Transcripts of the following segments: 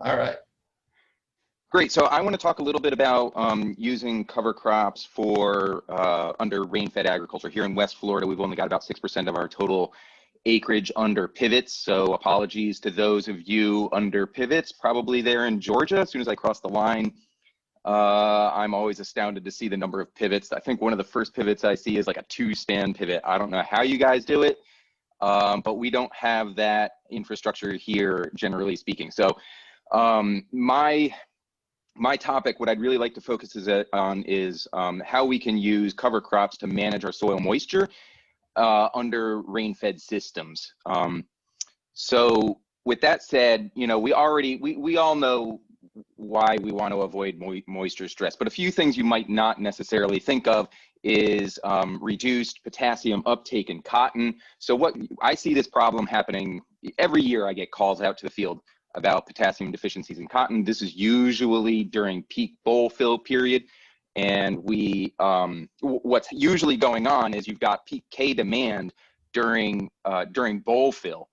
All right. Great. So I want to talk a little bit about using cover crops for under rain-fed agriculture. Here in West Florida, we've only got about 6% of our total acreage under pivots. So apologies to those of you under pivots, probably there in Georgia. As soon as I cross the line, I'm always astounded to see the number of pivots. I think one of the first pivots I see is like a 2-stand pivot. I don't know how you guys do it, but we don't have that infrastructure here, generally speaking. So my topic, what I'd really like to focus on is how we can use cover crops to manage our soil moisture under rain-fed systems. So with that said, you know, we all know why we want to avoid moisture stress, but a few things you might not necessarily think of is reduced potassium uptake in cotton. So what I see this problem happening every year. I get calls out to the field about potassium deficiencies in cotton. This is usually during peak boll fill period. And what's usually going on is you've got peak K demand during boll fill.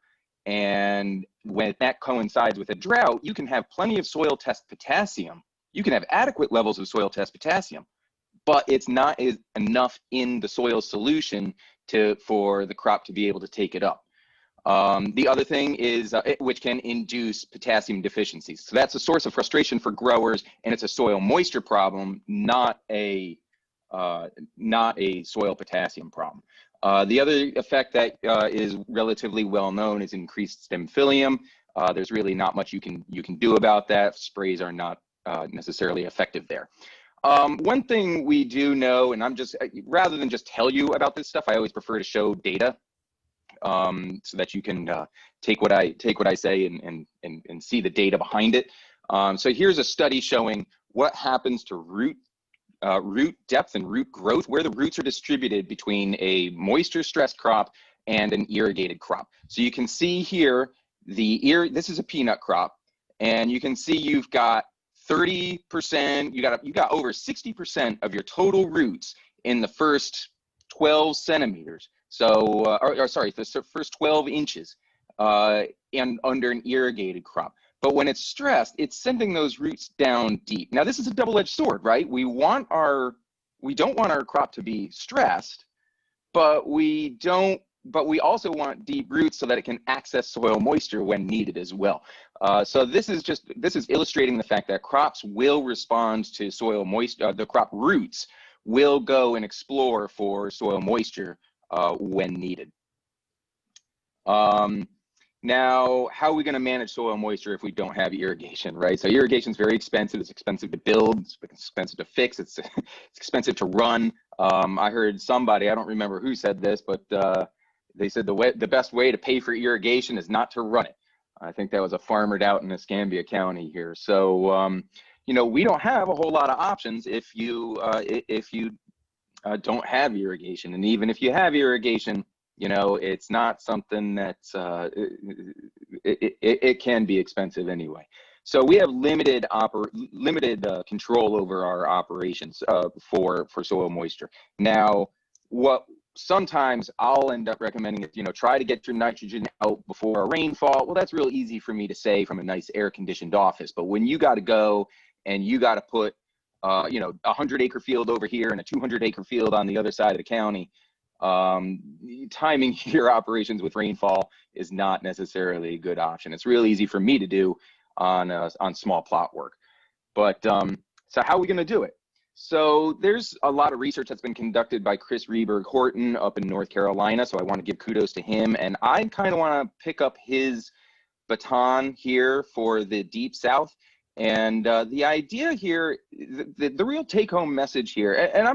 And when that coincides with a drought, you can have plenty of soil test potassium. You can have adequate levels of soil test potassium, but it's not enough in the soil solution for the crop to be able to take it up. The other thing is which can induce potassium deficiencies. So that's a source of frustration for growers, and it's a soil moisture problem, not a soil potassium problem. The other effect that is relatively well known is increased stem phyllium. There's really not much you can do about that. Sprays are not necessarily effective there. One thing we do know, and rather than just tell you about this stuff, I always prefer to show data. So that you can take what I say and see the data behind it. So here's a study showing what happens to root depth and root growth, where the roots are distributed between a moisture stressed crop and an irrigated crop. So you can see here this is a peanut crop, and you can see you've got 30%, you got over 60% of your total roots in the first 12 centimeters. So, sorry, the first 12 inches and under an irrigated crop. But when it's stressed, it's sending those roots down deep. Now, this is a double-edged sword, right? We don't want our crop to be stressed, but we also want deep roots so that it can access soil moisture when needed as well. So this is illustrating the fact that crops will respond to soil moisture. The crop roots will go and explore for soil moisture when needed. Now, how are we going to manage soil moisture if we don't have irrigation, right? So irrigation is very expensive. It's expensive to build. It's expensive to fix. It's expensive to run. I heard somebody, I don't remember who said this, but they said the best way to pay for irrigation is not to run it. I think that was a farmer out in Escambia County here. So, you know, we don't have a whole lot of options if you don't have irrigation. And even if you have irrigation, you know, it's not something that's, it can be expensive anyway. So we have limited control over our operations for soil moisture. Now, what sometimes I'll end up recommending is, you know, try to get your nitrogen out before a rainfall. Well, that's real easy for me to say from a nice air-conditioned office. But when you got to go and you got to put, you know, a 100-acre field over here and a 200-acre field on the other side of the county, timing your operations with rainfall is not necessarily a good option. It's real easy for me to do on small plot work. But so how are we going to do it? So there's a lot of research that's been conducted by Chris Rehberg Horton up in North Carolina. So I want to give kudos to him, and I kind of want to pick up his baton here for the Deep South. And the idea here, the real take-home message here, and I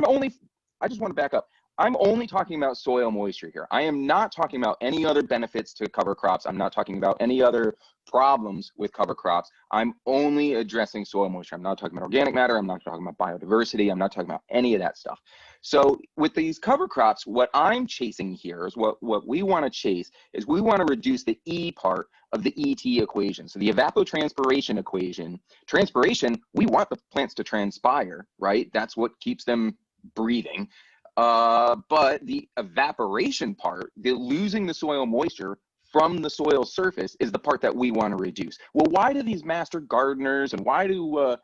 just want to back up. I'm only talking about soil moisture here. I am not talking about any other benefits to cover crops. I'm not talking about any other problems with cover crops. I'm only addressing soil moisture. I'm not talking about organic matter. I'm not talking about biodiversity. I'm not talking about any of that stuff. So with these cover crops, what I'm chasing here is what we want to chase is we want to reduce the E part of the ET equation. So the evapotranspiration equation, transpiration, we want the plants to transpire, right? That's what keeps them breathing. But the evaporation part, the losing the soil moisture, from the soil surface is the part that we want to reduce. Well, why do these master gardeners and why do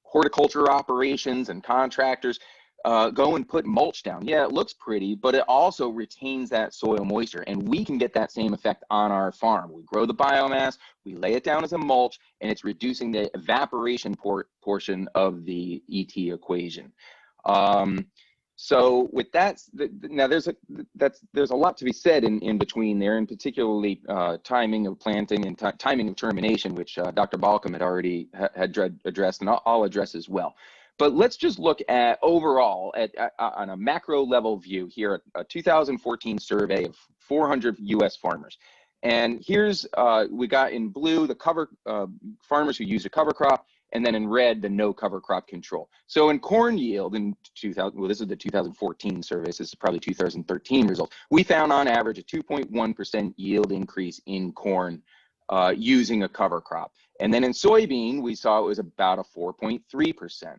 horticulture operations and contractors go and put mulch down? Yeah, it looks pretty, but it also retains that soil moisture, and we can get that same effect on our farm. We grow the biomass, we lay it down as a mulch, and it's reducing the evaporation portion of the ET equation. So with that, now there's a lot to be said in between there, and particularly timing of planting and timing of termination, which Dr. Balcom had already addressed, and I'll address as well. But let's just look at overall on a macro level view here, a 2014 survey of 400 U.S. farmers. And here's, we got in blue the cover farmers who use a cover crop, and then in red, the no cover crop control. So in corn yield in 2000, well, this is the 2014 survey, so this is probably 2013 results. We found on average a 2.1% yield increase in corn using a cover crop. And then in soybean, we saw it was about a 4.3%.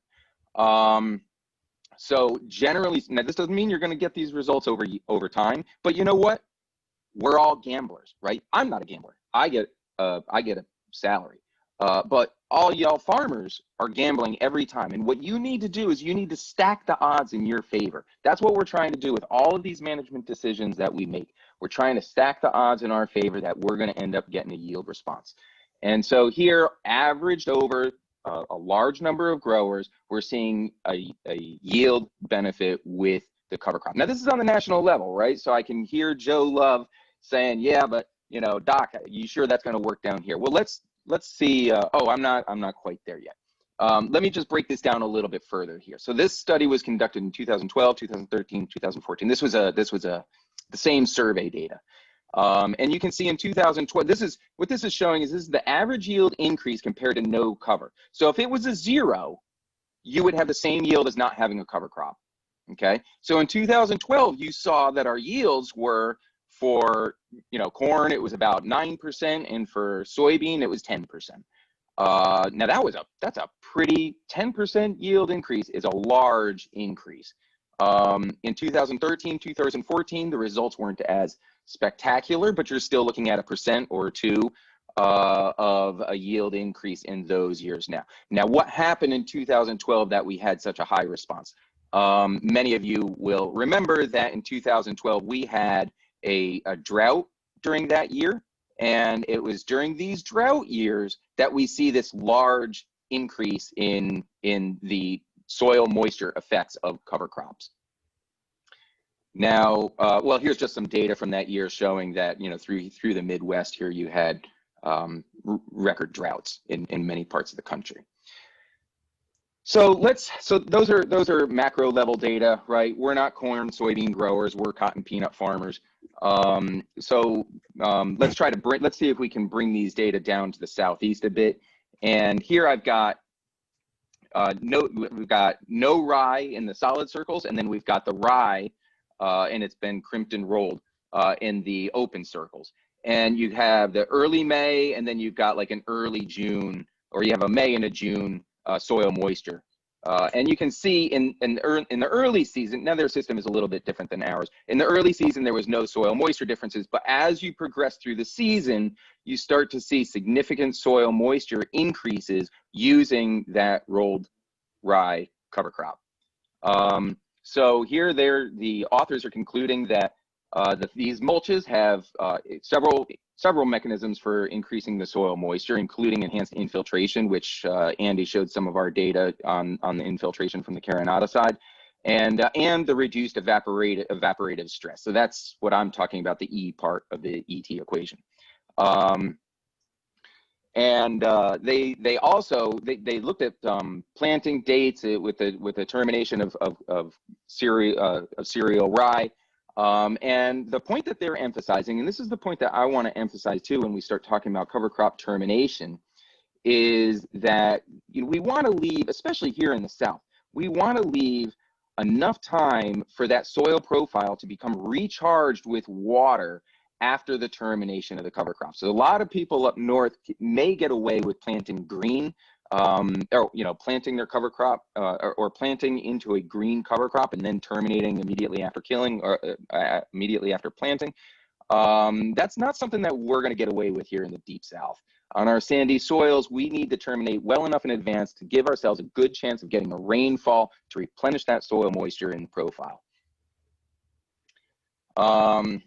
So generally, now this doesn't mean you're going to get these results over time, but you know what? We're all gamblers, right? I'm not a gambler. I get a salary, but all y'all farmers are gambling every time. And what you need to do is you need to stack the odds in your favor. That's what we're trying to do with all of these management decisions that we make. We're trying to stack the odds in our favor that we're going to end up getting a yield response. And so here, averaged over a large number of growers, we're seeing a yield benefit with the cover crop. Now, this is on the national level, right? So I can hear Joe Love saying, yeah, but you know, Doc, you sure that's going to work down here? Well, let's see. Oh, I'm not quite there yet. Let me just break this down a little bit further here. So this study was conducted in 2012, 2013, 2014. This was the same survey data. And you can see in 2012, what this is showing is this is the average yield increase compared to no cover. So if it was a 0, you would have the same yield as not having a cover crop. Okay. So in 2012, you saw that our yields were, for corn, it was about 9%, and for soybean, it was 10%. Now that's a pretty 10% yield increase is a large increase. In 2013, 2014, the results weren't as spectacular, but you're still looking at 1% or 2% of a yield increase in those years. Now, what happened in 2012 that we had such a high response? Many of you will remember that in 2012 we had a drought during that year, and it was during these drought years that we see this large increase in the soil moisture effects of cover crops. Now, well, here's just some data from that year showing that through the Midwest here you had record droughts in many parts of the country. So those are macro level data, right? We're not corn, soybean growers. We're cotton peanut farmers. Let's see if we can bring these data down to the southeast a bit. And here I've got we've got no rye in the solid circles, and then we've got the rye, and it's been crimped and rolled in the open circles. And you have the early May, and then you've got like an early June, or you have a May and a June soil moisture. And you can see in the early season, now their system is a little bit different than ours. In the early season, there was no soil moisture differences, but as you progress through the season, you start to see significant soil moisture increases using that rolled rye cover crop. So here the authors are concluding that these mulches have several mechanisms for increasing the soil moisture, including enhanced infiltration, which Andy showed some of our data on the infiltration from the Carinata side, and the reduced evaporative stress. So that's what I'm talking about, the E part of the ET equation. They also looked at planting dates with the termination of cereal rye. And the point that they're emphasizing, and this is the point that I want to emphasize too when we start talking about cover crop termination, is that we want to leave, especially here in the South, we want to leave enough time for that soil profile to become recharged with water after the termination of the cover crop. So a lot of people up north may get away with planting green or planting their cover crop or planting into a green cover crop and then terminating immediately after killing or immediately after planting. That's not something that we're going to get away with here in the Deep South. On our sandy soils, we need to terminate well enough in advance to give ourselves a good chance of getting a rainfall to replenish that soil moisture in the profile. And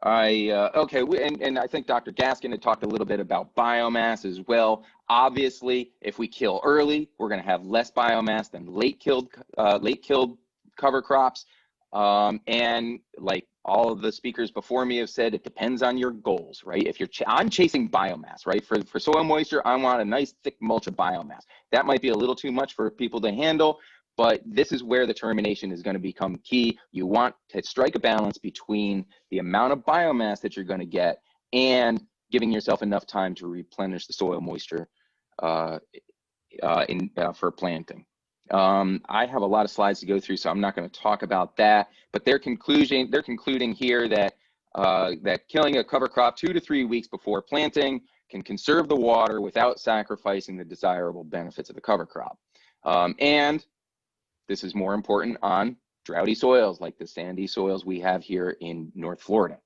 I think Dr. Gaskin had talked a little bit about biomass as well. Obviously, if we kill early, we're going to have less biomass than late killed cover crops. And like all of the speakers before me have said, it depends on your goals, right? If you're, I'm chasing biomass, right? For soil moisture, I want a nice thick mulch of biomass. That might be a little too much for people to handle, but this is where the termination is going to become key. You want to strike a balance between the amount of biomass that you're going to get and giving yourself enough time to replenish the soil moisture for planting. I have a lot of slides to go through, so I'm not going to talk about that. But they're concluding here that that killing a cover crop 2 to 3 weeks before planting can conserve the water without sacrificing the desirable benefits of the cover crop. And this is more important on droughty soils like the sandy soils we have here in North Florida.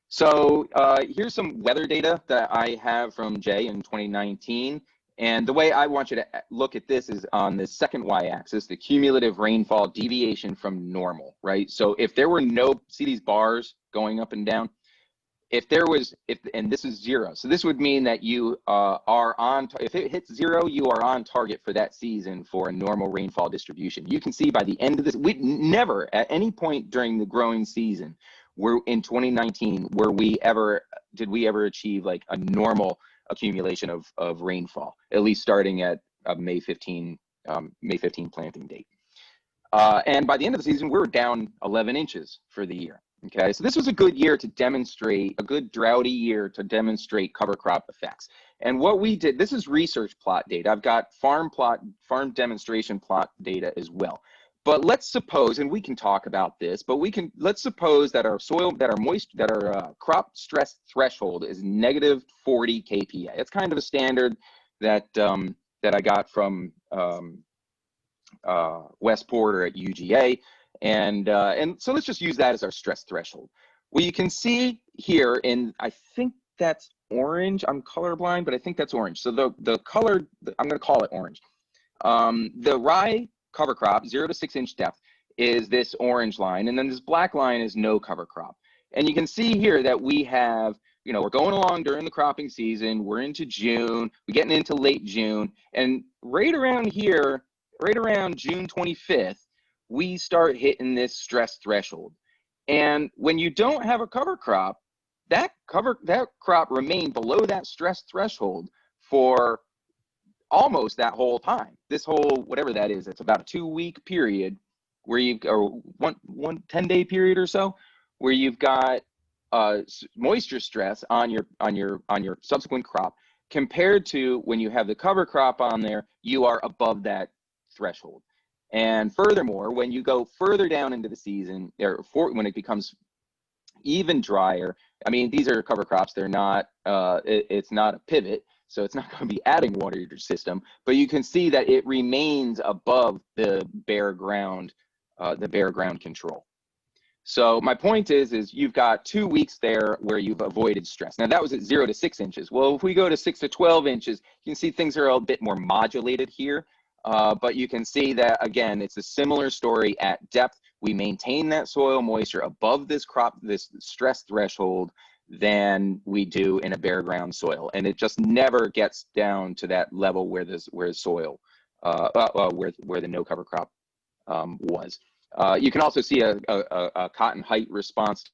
So here's some weather data that I have from Jay in 2019. And the way I want you to look at this is on the second y-axis, the cumulative rainfall deviation from normal, right? So if there were no, see these bars going up and down? And this is 0. So this would mean that you are on, if it hits 0, you are on target for that season for a normal rainfall distribution. You can see by the end of this, we never at any point during the growing season, in 2019, did we ever achieve like a normal accumulation of rainfall, at least starting at May 15 planting date. And by the end of the season, we were down 11 inches for the year. Okay, so this was a good year to demonstrate, a good droughty year to demonstrate cover crop effects. And what we did, this is research plot data. I've got farm demonstration plot data as well. But let's suppose, and we can talk about this, but let's suppose that our crop stress threshold is -40 kPa. It's kind of a standard that that I got from Wes Porter at UGA. And so let's just use that as our stress threshold. Well, you can see here I think that's orange. I'm colorblind, but I think that's orange. So the color, I'm going to call it orange. The rye cover crop, 0 to 6 inch depth, is this orange line, and then this black line is no cover crop. And you can see here that we have, we're going along during the cropping season. We're into June. We're getting into late June, and right around here, right around June 25th. We start hitting this stress threshold. And when you don't have a cover crop, that crop remained below that stress threshold for almost that whole time. This whole, whatever that is, it's about a 2-week period where or one 10-day period or so, where you've got moisture stress on your subsequent crop, compared to when you have the cover crop on there, you are above that threshold. And furthermore, when you go further down into the season, when it becomes even drier, I mean, these are cover crops. They're not, it's not a pivot, so it's not going to be adding water to your system, but you can see that it remains above the bare ground control. So my point is you've got 2 weeks there where you've avoided stress. Now that was at 0 to 6 inches. Well, if we go to 6 to 12 inches, you can see things are a bit more modulated here. But you can see that, again, it's a similar story at depth. We maintain that soil moisture above this stress threshold than we do in a bare ground soil. And it just never gets down to that level where the no cover crop was. You can also see a cotton height response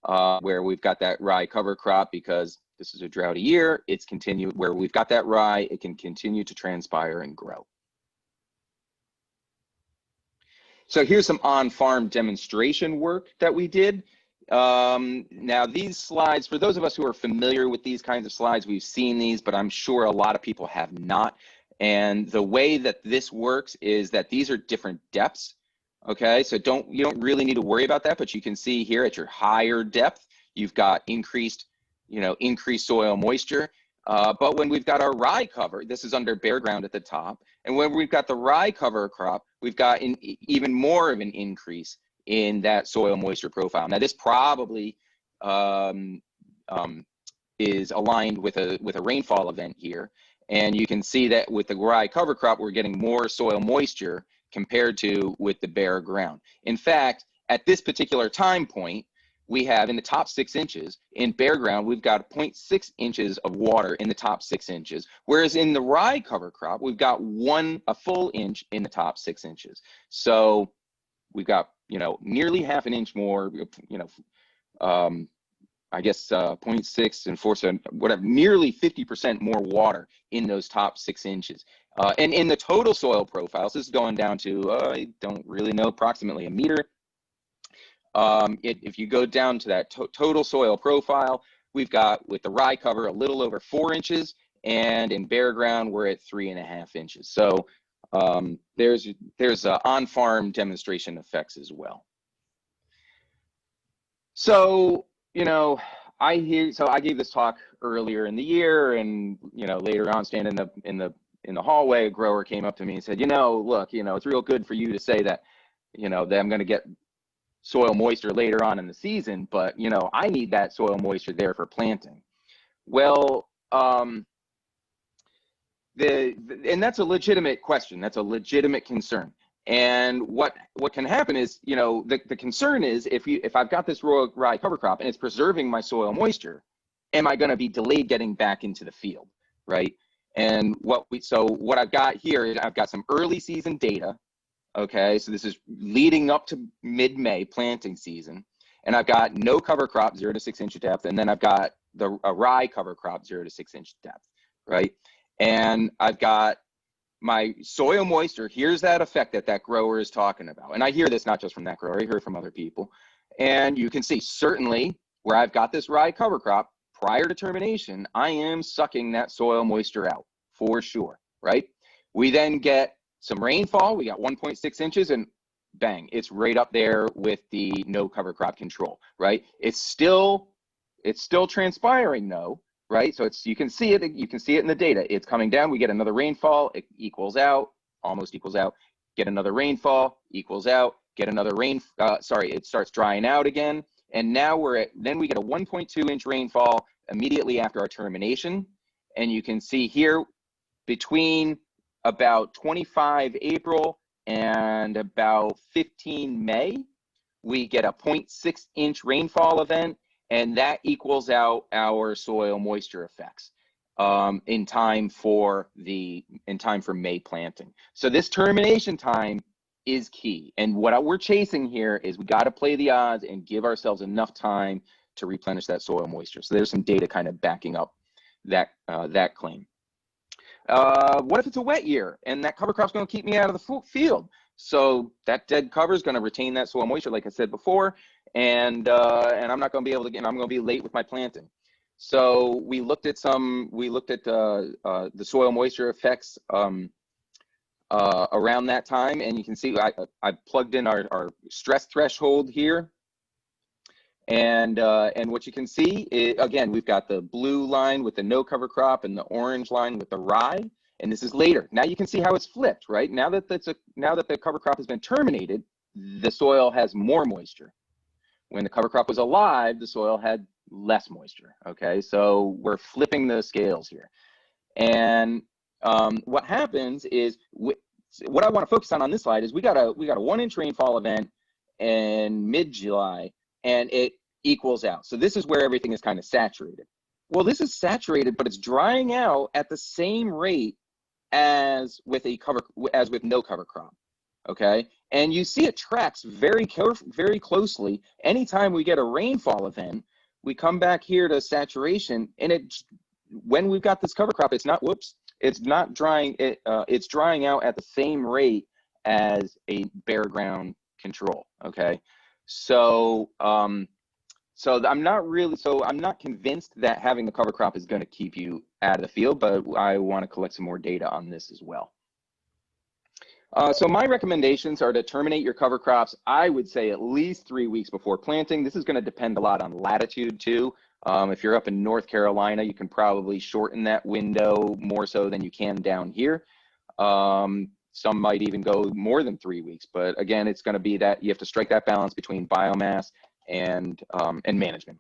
where we've got that rye cover crop, because this is a droughty year. Where we've got that rye, it can continue to transpire and grow. So here's some on-farm demonstration work that we did. Now these slides, for those of us who are familiar with these kinds of slides, we've seen these, but I'm sure a lot of people have not. And the way that this works is that these are different depths. Okay, so you don't really need to worry about that, but you can see here at your higher depth, you've got increased soil moisture. But when we've got our rye cover, this is under bare ground at the top, and when we've got the rye cover crop, we've got even more of an increase in that soil moisture profile. Now this probably is aligned with a rainfall event here, and you can see that with the rye cover crop, we're getting more soil moisture compared to with the bare ground. In fact, at this particular time point, we have in the top 6 inches, in bare ground, we've got 0.6 inches of water in the top 6 inches, whereas in the rye cover crop, we've got a full inch in the top 6 inches. So we've got, you know, nearly half an inch more, you know, I guess 0.6 and 4, whatever, nearly 50% more water in those top 6 inches. And in the total soil profiles, this is going down to, I don't really know, approximately a meter. If you go down to that total soil profile, we've got with the rye cover a little over 4 inches, and in bare ground we're at 3.5 inches. So there's on-farm demonstration effects as well. So, you know, I gave this talk earlier in the year, and you know, later on, standing in the hallway, a grower came up to me and said, you know, look, you know, it's real good for you to say that, you know, that I'm going to get soil moisture later on in the season, but you know, I need that soil moisture there for planting. Well, and that's a legitimate question. That's a legitimate concern. And what can happen is, you know, the concern is if I've got this rye cover crop and it's preserving my soil moisture, am I going to be delayed getting back into the field, right? And what I've got here is I've got some early season data. Okay, so this is leading up to mid-May planting season, and I've got no cover crop 0 to 6 inch depth, and then I've got a rye cover crop 0 to 6 inch depth, right? And I've got my soil moisture. Here's that effect that grower is talking about, and I hear this not just from that grower, I hear it from other people. And you can see certainly where I've got this rye cover crop prior to termination, I am sucking that soil moisture out for sure, right? We then get some rainfall, we got 1.6 inches, and bang, it's right up there with the no cover crop control, right? It's still transpiring though, right? So you can see it in the data. It's coming down, we get another rainfall, it equals out, almost equals out, get another rainfall, equals out, get another it starts drying out again, and now then we get a 1.2 inch rainfall immediately after our termination, and you can see here between about 25 April and about 15 May, we get a 0.6 inch rainfall event, and that equals out our soil moisture effects in time for May planting. So this termination time is key, and what we're chasing here is we got to play the odds and give ourselves enough time to replenish that soil moisture. So there's some data kind of backing up that claim. What if it's a wet year and that cover crop's going to keep me out of the field? So that dead cover is going to retain that soil moisture, like I said before, and I'm not going to be able to I'm going to be late with my planting. So we looked at the soil moisture effects around that time, and you can see I plugged in our stress threshold here. And what you can see is, again, we've got the blue line with the no cover crop and the orange line with the rye, and this is later. Now you can see how it's flipped, right? Now that the cover crop has been terminated, the soil has more moisture. When the cover crop was alive, the soil had less moisture. Okay, so we're flipping the scales here. And what happens is, what I want to focus on this slide is we got a 1 inch rainfall event in mid-July, and it equals out. So this is where everything is kind of saturated. Well, this is saturated, but it's drying out at the same rate as with no cover crop. Okay, and you see it tracks very closely. Anytime we get a rainfall event, we come back here to saturation, and when we've got this cover crop, it's not drying. It's drying out at the same rate as a bare ground control. Okay, so I'm not convinced that having the cover crop is going to keep you out of the field, but I want to collect some more data on this as well. So my recommendations are to terminate your cover crops, I would say at least 3 weeks before planting. This is going to depend a lot on latitude too. If you're up in North Carolina, you can probably shorten that window more so than you can down here. Some might even go more than 3 weeks, but again, it's going to be that you have to strike that balance between biomass and management.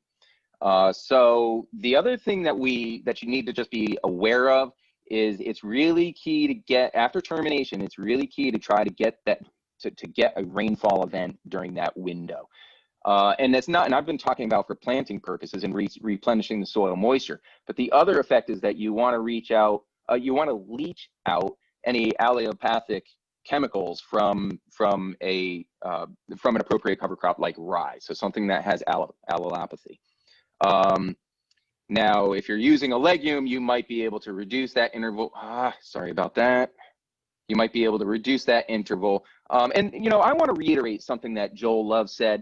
So the other thing that you need to just be aware of is it's really key to get, after termination, it's really key to try to get that to get a rainfall event during that window. And that's not, and I've been talking about for planting purposes and replenishing the soil moisture, but the other effect is that you want to reach out, you want to leach out any allelopathic chemicals from an appropriate cover crop like rye, so something that has allelopathy. Now, if you're using a legume, you might be able to reduce that interval. Sorry about that. You might be able to reduce that interval. And, you know, I want to reiterate something that Joel Love said.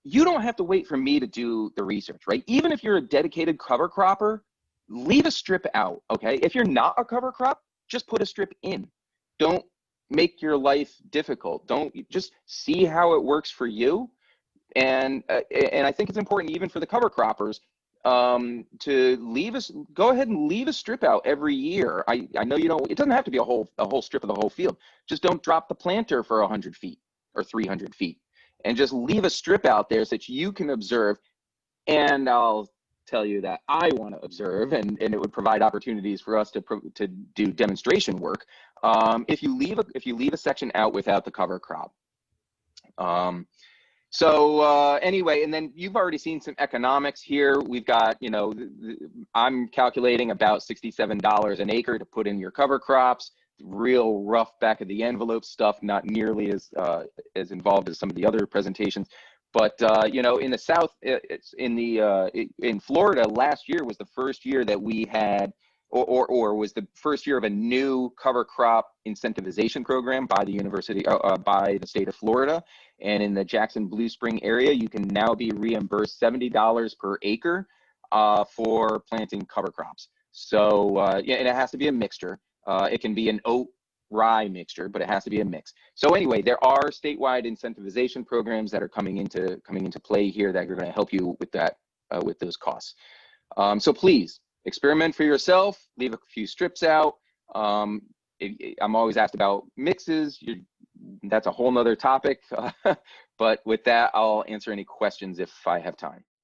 You don't have to wait for me to do the research, right? Even if you're a dedicated cover cropper, leave a strip out, okay? If you're not a cover crop, just put a strip in. Don't make your life difficult. Don't, just see how it works for you. And I think it's important even for the cover croppers to go ahead and leave a strip out every year. I know you don't, it doesn't have to be a whole strip of the whole field. Just don't drop the planter for 100 feet or 300 feet, and just leave a strip out there so that you can observe. And I'll tell you that I want to observe, and it would provide opportunities for us to do demonstration work if you leave a section out without the cover crop. Anyway, and then you've already seen some economics here. We've got, you know, I'm calculating about $67 an acre to put in your cover crops. Real rough back of the envelope stuff, not nearly as involved as some of the other presentations. But you know, in the South, in Florida, last year was the first year that we had, or was the first year of a new cover crop incentivization program by the state of Florida. And in the Jackson Blue Spring area, you can now be reimbursed $70 per acre for planting cover crops. So yeah, and it has to be a mixture. It can be an oat rye mixture, but it has to be a mix. So anyway, there are statewide incentivization programs that are coming into play here that are going to help you with that, with those costs. So please experiment for yourself. Leave a few strips out. I'm always asked about mixes. That's a whole nother topic. But with that, I'll answer any questions if I have time.